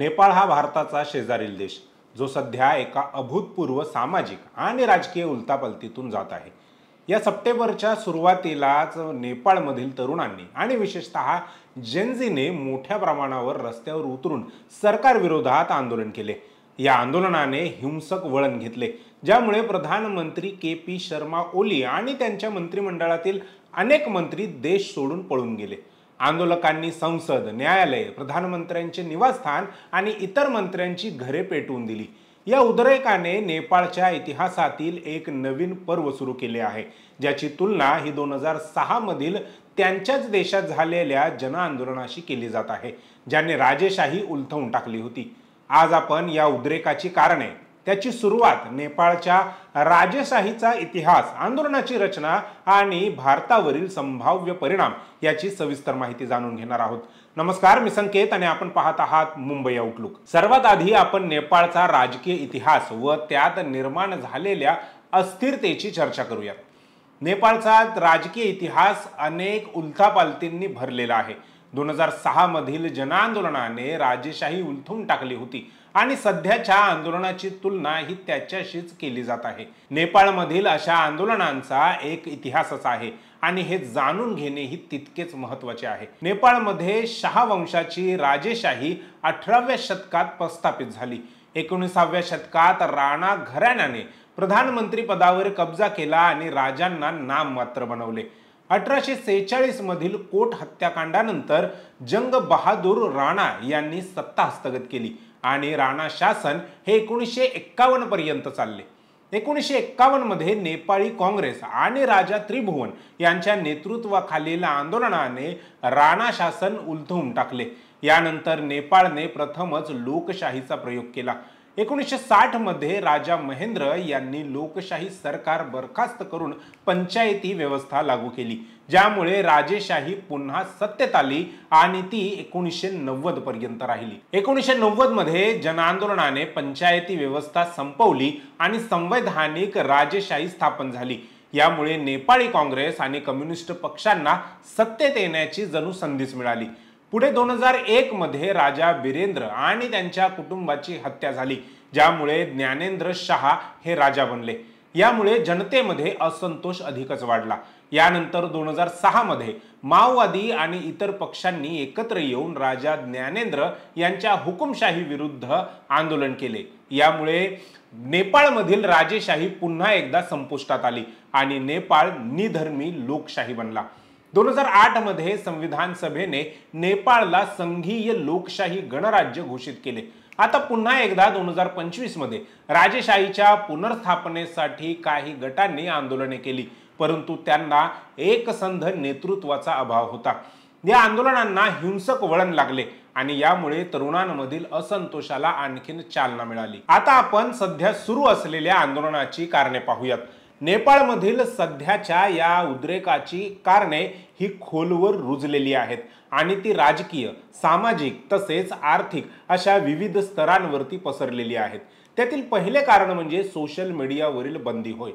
नेपाळ हा भारताचा शेजारील देश जो सध्या एका अभूतपूर्व सामाजिक आणि राजकीय उलथापालथीतून जात आहे। या सप्टेंबरच्या सुरुवातीलाच नेपाळमधील तरुणांनी आणि विशेषतः जेनझीने मोठ्या प्रमाणावर रस्त्यावर उतरून सरकार विरोधात आंदोलन केले। या आंदोलनाने हिंसक वळण घेतले, ज्यामुळे प्रधानमंत्री के.पी. शर्मा ओली आणि त्यांच्या मंत्रिमंडळातील अनेक मंत्री देश सोडून पळून गेले। आंदोलकांनी संसद, न्यायालय, प्रधानमंत्र्यांचे निवासस्थान आणि इतर मंत्र्यांची घरे पेटवून दिली। या उद्रेकाने नेपाळच्या इतिहासातील एक नवीन पर्व सुरू केले आहे, ज्याची तुलना ही 2006 मधील त्यांच्याच देशात झालेल्या जनआंदोलनाशी केली जात आहे, ज्याने राजेशाही उलथवून टाकली होती। आज आपण या उद्रेकाची कारणे, त्याची सुरुवात, नेपाळच्या राजेशाहीचा इतिहास, आंदोलनाची रचना आणि भारतावरील संभाव्य परिणाम याची सविस्तर माहिती जाणून घेणार आहोत। नमस्कार, मी संकेत आणि आपण पाहत आहात मुंबई आउटलुक। सर्वात आधी आपण नेपाळचा राजकीय इतिहास व त्यात निर्माण झालेल्या अस्थिरतेची चर्चा करूया। नेपाळचा राजकीय इतिहास अनेक उलथापालथींनी भरलेला आहे। 2006 मधील जनआंदोलनाने राजेशाही उलथून टाकली होती आणि सध्याच्या आंदोलनाची तुलना ही त्याच्याशीच केली जात आहे। नेपाळमधील अशा आंदोलनांचा एक इतिहासच आहे आणि हे जाणून घेणे ही तितकेच महत्त्वाचे आहे। नेपाळमध्ये शाह वंशाची राजेशाही 18व्या शतकात प्रस्थापित झाली। 19व्या शतकात राणा घराण्याने प्रधानमंत्री पदावर कब्जा केला आणि राजांना नाममात्र बनवले। 1846 मधील कोट हत्याकांडानंतर जंग बहादूर राणा यांनी सत्ता हस्तगत केली आणि राणा शासन हे 1951 पर्यंत चालले। 1951 मध्ये नेपाळी काँग्रेस आणि राजा त्रिभुवन यांच्या नेतृत्वाखालील आंदोलनाने राणा शासन उलथवून टाकले। यानंतर नेपाळने प्रथमच लोकशाहीचा प्रयोग केला। 1960 मध्ये राजा महेंद्र यांनी लोकशाही सरकार बरखास्त करून पंचायती व्यवस्था लागू केली, ज्यामुळे राजेशाही पुन्हा सत्तेत आली आणि ती 1990 पर्यंत राहिली। 1990 मध्ये जनआंदोलनाने पंचायती व्यवस्था संपवली आणि संवैधानिक राजेशाही स्थापन झाली। यामुळे नेपाळी काँग्रेस आणि कम्युनिस्ट पक्षांना सत्तेत येण्याची जणू संधीच मिळाली। पुढे 2001 मध्ये राजा बिरेंद्र आणि त्यांच्या कुटुंबाची हत्या झाली, ज्यामुळे ज्ञानेंद्र शाह हे राजा बनले। यामुळे जनतेमध्ये असंतोष अधिकच वाढला। यानंतर 2006 मध्ये माओवादी आणि इतर पक्षांनी एकत्र येऊन राजा ज्ञानेंद्र यांच्या हुकुमशाही विरुद्ध आंदोलन केले। यामुळे नेपाळमधील राजेशाही पुन्हा एकदा संपुष्टात आली आणि नेपाळ निधर्मी लोकशाही बनला। 2008 मध्ये संविधान सभेने नेपाळला संघीय लोकशाही गणराज्य घोषित केले। आता पुन्हा एकदा 2025 मध्ये राजेशाहीच्या पुनर्स्थापनेसाठी काही गटांनी आंदोलने केली, परंतु त्यांना एकसंध नेतृत्वाचा अभाव होता। या आंदोलनांना हिंसक वळण लागले आणि यामुळे तरुणांमधील असंतोषाला आणखीन चालना मिळाली। आता आपण सध्या सुरू असलेल्या आंदोलनाची कारणे पाहूयात। नेपाळमधील सध्याच्या या उद्रेकाची कारणे ही खोलवर रुजलेली आहेत आणि ती राजकीय, सामाजिक तसेच आर्थिक अशा विविध स्तरांवरती पसरलेली आहेत। त्यातील पहिले कारण म्हणजे सोशल मीडियावरील बंदी होय।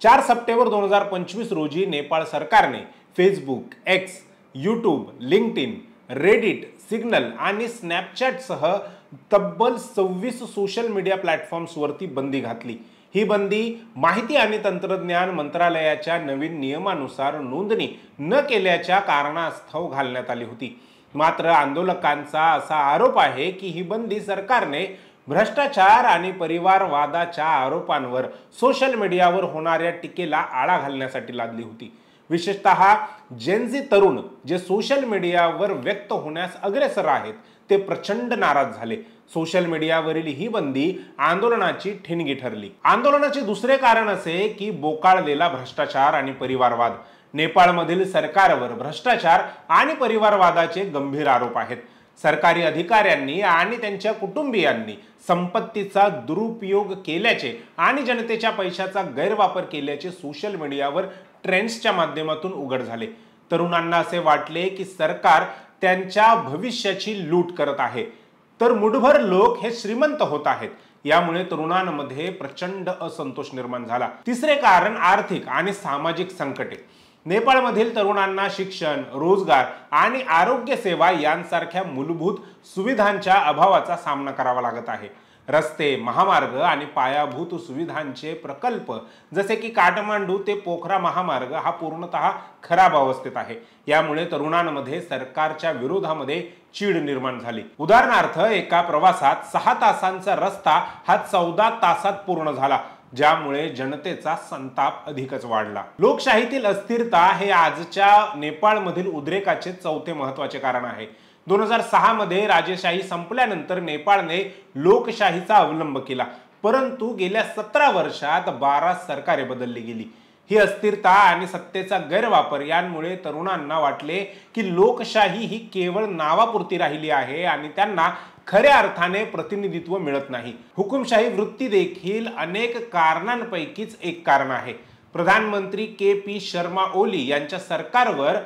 4 सप्टेंबर 2025 रोजी नेपाळ सरकारने Facebook, x, YouTube, LinkedIn, Reddit, signal आणि स्नॅपचॅटसह तब्बल 26 सोशल मीडिया प्लॅटफॉर्म्सवरती बंदी घातली। ही बंदी माहिती आणि तंत्रज्ञान मंत्रालयाच्या नवीन नियमानुसार नोंदणी न केल्याच्या कारणास्तव घालण्यात आली होती। मात्र आंदोलकांचा असा आरोप आहे की ही बंदी सरकारने भ्रष्टाचार आणि परिवारवादाच्या आरोपांवर सोशल मीडियावर होणाऱ्या टीकेला आळा घालण्यासाठी लादली होती। विशेषतः जेनझी तरुण जे सोशल मीडियावर व्यक्त होण्यास अग्रेसर आहेत ते प्रचंड नाराज झाले। सोशल मीडियावरील ही बंदी आंदोलनाची ठिणगी ठरली। आंदोलनाचे दुसरे कारण असे की बोकाळलेला भ्रष्टाचार आणि परिवारवाद। नेपाळमधील सरकारवर भ्रष्टाचार आणि परिवारवादाचे गंभीर आरोप आहेत। सरकारी अधिकाऱ्यांनी आणि त्यांच्या कुटुंबियांनी संपत्तीचा दुरुपयोग केल्याचे आणि जनतेच्या पैशाचा गैरवापर केल्याचे सोशल मीडियावर ट्रेंड्सच्या माध्यमातून उघड झाले। तरुणांना असे वाटले की सरकार त्यांच्या भविष्याची लूट करत आहे, तर मुठभर लोक हे श्रीमंत होत आहेत। यामुळे तरुणांमध्ये प्रचंड असंतोष निर्माण झाला। तिसरे कारण आर्थिक आणि सामाजिक संकटे। नेपाळमधील तरुणांना शिक्षण, रोजगार आणि आरोग्य सेवा यांसारख्या मूलभूत सुविधांच्या अभावाचा सामना करावा लागत आहे. रस्ते, महामार्ग आणि पायाभूत सुविधांचे प्रकल्प जसे की काठमांडू ते पोखरा महामार्ग हा पूर्णतः खराब अवस्थेत आहे. यामुळे तरुणांमध्ये सरकारच्या विरोधामध्ये चीड निर्माण झाली. उदाहरणार्थ, एका प्रवासात 6 तासांचा रस्ता हा 14 तासात पूर्ण झाला, ज्यामुळे जनतेचा संताप अधिकच वाढला. लोकशाहीतील अस्थिरता हे आजच्या नेपाळमधील उद्रेकाचे चौथे महत्त्वाचे कारण आहे. 2006 मध्ये राजेशाही संपल्यानंतर नेपाळने लोकशाहीचा अवलंब केला, परंतु गेल्या 17 वर्षात 12 सरकारे बदलली गेली. ही अस्थिरता आणि सत्तेचा गैरवापर यांमुळे तरुणांना वाटले की लोकशाही ही केवळ नावापुरती राहिली आहे आणि त्यांना खऱ्या अर्थाने प्रतिनिधित्व मिळत नाही. हुकुमशाही वृत्ती देखील अनेक कारणांपैकीच एक कारण आहे. प्रधानमंत्री के.पी. शर्मा ओली यांच्या सरकारवर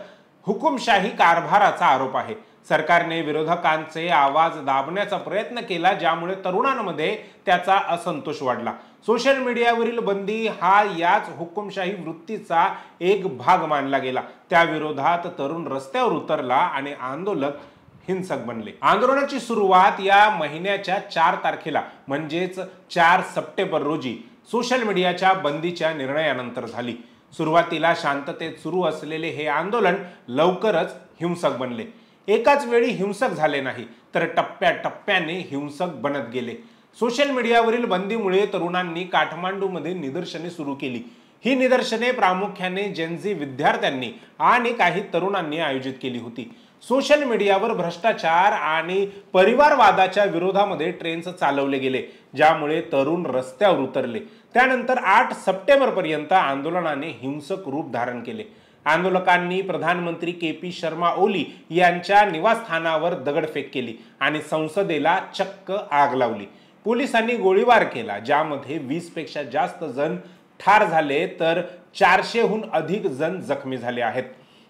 हुकुमशाही कारभाराचा आरोप आहे. सरकारने विरोधकांचे आवाज दाबण्याचा प्रयत्न केला, ज्यामुळे तरुणांमध्ये त्याचा असंतोष वाढला. सोशल मीडियावरील बंदी हा याच हुकुमशाही वृत्तीचा एक भाग मानला गेला. त्या विरोधात तरुण रस्त्यावर उतरला आणि आंदोलक हिंसक बनले. आंदोलनाची सुरुवात या महिन्याच्या 4 तारखेला म्हणजेच 4 सप्टेंबर रोजी सोशल मीडियाच्या बंदीच्या निर्णयानंतर झाली. सुरुवातीला शांततेत सुरू असलेले हे आंदोलन लवकरच हिंसक बनले. एकाच वेळी हिंसक झाले नाही, तर टप्प्याटप्प्याने हिंसक बनत गेले. सोशल मीडियावरील बंदीमुळे तरुणांनी काठमांडूमध्ये निदर्शने सुरू केली. ही निदर्शने प्रामुख्याने जेनझी विद्यार्थ्यांनी आणि काही तरुणांनी आयोजित केली होती. सोशल मीडियावर भ्रष्टाचार आणि परिवारवादाच्या विरोधामध्ये ट्रेन्स चालवले गेले, ज्यामुळे तरुण रस्त्यावर उतरले. त्यानंतर 8 सप्टेंबर पर्यंत आंदोलनाने हिंसक रूप धारण केले. आंदोलकांनी प्रधानमंत्री के.पी. शर्मा ओली यांच्या निवासस्थानावर दगडफेक केली आणि संसदेला चक्क आग लावली. पोलिसांनी गोळीबार केला, ज्यामध्ये 20 पेक्षा जास्त जण ठार झाले तर 400हून अधिक जण जखमी झाले आहेत.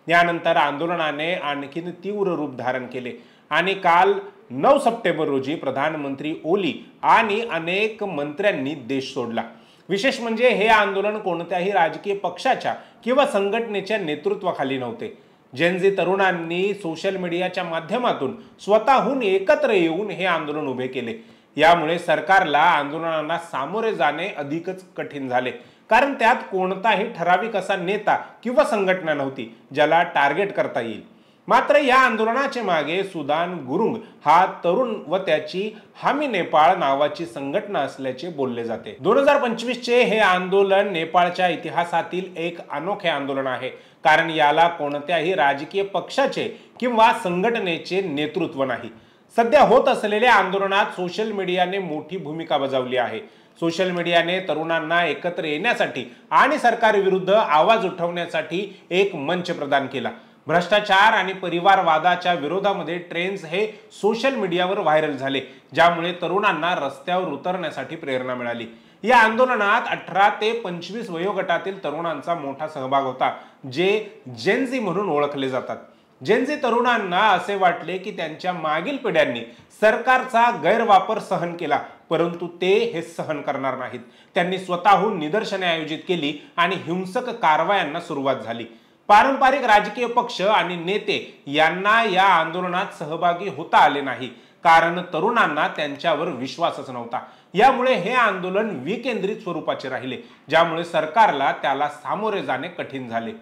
यानंतर आंदोलनाने आणखीन तीव्र रूप धारण केले आणि काल 9 सप्टेंबर रोजी प्रधानमंत्री ओली आणि अनेक मंत्र्यांनी देश सोडला. विशेष म्हणजे हे आंदोलन कोणत्याही राजकीय पक्षाच्या किंवा संघटनेच्या नेतृत्वाखाली नव्हते. जेनझी तरुणांनी सोशल मीडियाच्या माध्यमातून स्वतःहून एकत्र येऊन हे आंदोलन उभे केले. यामुळे सरकारला आंदोलनांना सामोरे जाणे अधिकच कठीण झाले, कारण त्यात कोणताही ठराविक असा नेता किंवा संघटना नव्हती ज्याला टार्गेट करता येईल. मात्र या आंदोलनाचे मागे सुदान गुरुंग हा तरुण व त्याची हामी नेपाळ नावाची संघटना असल्याचे बोलले जाते. 2025 चे हे आंदोलन नेपाळच्या इतिहासातील एक अनोखे आंदोलन आहे, कारण याला कोणत्याही राजकीय पक्षाचे किंवा संघटनेचे नेतृत्व नाही. सध्या होत असलेल्या आंदोलनात सोशल मीडियाने मोठी भूमिका बजावली आहे. सोशल मीडियाने तरुणांना एकत्र येण्यासाठी आणि सरकारविरुद्ध आवाज उठवण्यासाठी एक मंच प्रदान केला. भ्रष्टाचार आणि परिवारवादाच्या विरोधामध्ये ट्रेन्स हे सोशल मीडियावर व्हायरल झाले, ज्यामुळे तरुणांना रस्त्यावर उतरण्यासाठी प्रेरणा मिळाली. या आंदोलनात 18 ते 25 वयोगटातील तरुणांचा मोठा सहभाग होता, जे जेनझी म्हणून ओळखले जातात. जेनझी तरुणांना असे वाटले की त्यांच्या मागील पिढ्यांनी सरकारचा गैरवापर सहन केला, परंतु ते हे सहन करणार नाहीत. त्यांनी स्वतःहून निदर्शने आयोजित केली आणि हिंसक कारवायांना सुरुवात झाली. पारंपरिक राजकीय पक्ष आणि नेते यांना या आंदोलनात सहभागी होता आले नाही, कारण तरुणांना त्यांच्यावर विश्वासच नव्हता. यामुळे हे आंदोलन विकेंद्रित स्वरूपाचे राहिले, ज्यामुळे सरकारला त्याला सामोरे जाणे कठीण झाले.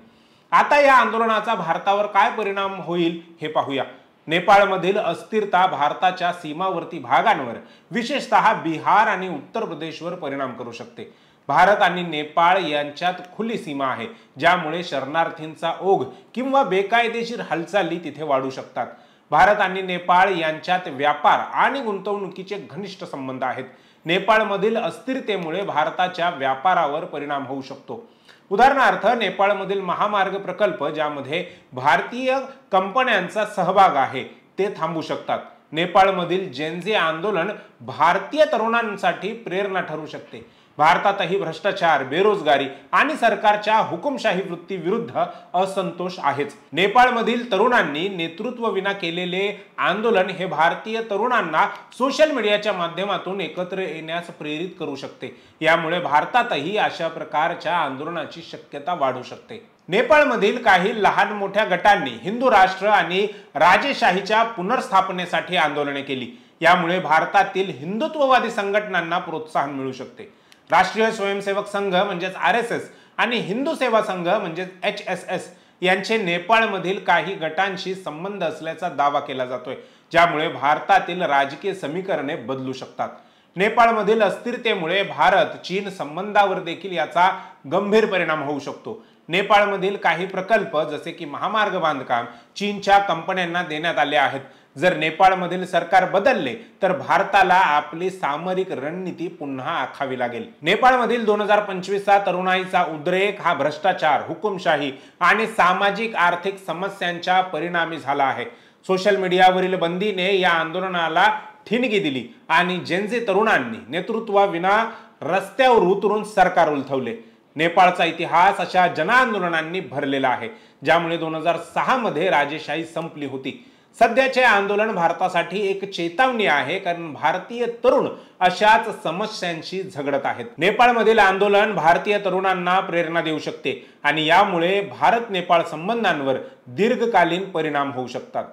आता या आंदोलनाचा भारतावर काय परिणाम होईल हे पाहूया. नेपाळमधील अस्थिरता भारताच्या सीमावर्ती भागांवर, विशेषतः बिहार आणि उत्तर प्रदेशवर परिणाम करू शकते. भारत आणि नेपाळ यांच्यात खुली सीमा आहे, ज्यामुळे शरणार्थींचा ओघ किंवा बेकायदेशीर हालचाली तिथे वाढू शकतात. भारत आणि नेपाळ यांच्यात व्यापार आणि गुंतवणुकीचे घनिष्ठ संबंध आहेत. नेपाळमधील अस्थिरतेमुळे भारताच्या व्यापारावर परिणाम होऊ शकतो. उदाहरणार्थ, नेपाळमधील महामार्ग प्रकल्प ज्यामध्ये भारतीय कंपन्यांचा सहभाग आहे ते थांबू शकतात. नेपाळमधील जेनझी आंदोलन भारतीय तरुणांसाठी प्रेरणा ठरू शकते. भारतातही भ्रष्टाचार, बेरोजगारी आणि सरकारच्या हुकुमशाही वृत्ती विरुद्ध असंतोष आहेच. नेपाळमधील तरुणांनी नेतृत्वविना केलेले आंदोलन हे भारतीय तरुणांना सोशल मीडियाच्या माध्यमातून एकत्र येण्यास प्रेरित करू शकते. यामुळे भारतातही अशा प्रकारच्या आंदोलनाची शक्यता वाढू शकते. नेपाळमधील काही लहान मोठ्या गटांनी हिंदू राष्ट्र आणि राजेशाहीच्या पुनर्स्थापनेसाठी आंदोलने केली। यामुळे भारतातील हिंदुत्ववादी संघटनांना प्रोत्साहन मिळू शकते। राष्ट्रीय स्वयंसेवक संघ म्हणजेच RSS आणि हिंदू सेवा संघ म्हणजेच HSS यांचे नेपाळमधील काही गटांशी संबंध असल्याचा दावा केला जातोय, ज्यामुळे भारतातील राजकीय समीकरणे बदलू शकतात। नेपाळमधील अस्थिरतेमुळे भारत चीन संबंधावर देखील याचा गंभीर परिणाम होऊ शकतो। नेपाळमधील काही प्रकल्प जसे की महामार्ग बांधकाम चीनच्या कंपन्यांना देण्यात आले आहेत। जर नेपाळमधील सरकार बदलले तर भारताला आपली सामरिक रणनीती पुन्हा आखावी लागेल। नेपाळमधील 2025चा तरुणाईचा उद्रेक हा भ्रष्टाचार, हुकुमशाही आणि सामाजिक आर्थिक समस्यांच्या परिणामी झाला आहे। सोशल मीडियावरील बंदीने या आंदोलनाला ठिणगी दिली आणि जेनझी तरुणांनी नेतृत्वाविना रस्त्यावर उतरून सरकार उलथवले। नेपाळचा इतिहास अशा जनआंदोलनांनी भरलेला आहे, ज्यामुळे 2006 मध्ये राजेशाही संपली होती। सध्याचे आंदोलन भारतासाठी एक चेतावणी आहे, कारण भारतीय तरुण अशाच समस्यांशी झगडत आहेत। नेपाळमधील आंदोलन भारतीय तरुणांना प्रेरणा देऊ शकते आणि यामुळे भारत नेपाळ संबंधांवर दीर्घकालीन परिणाम होऊ शकतात।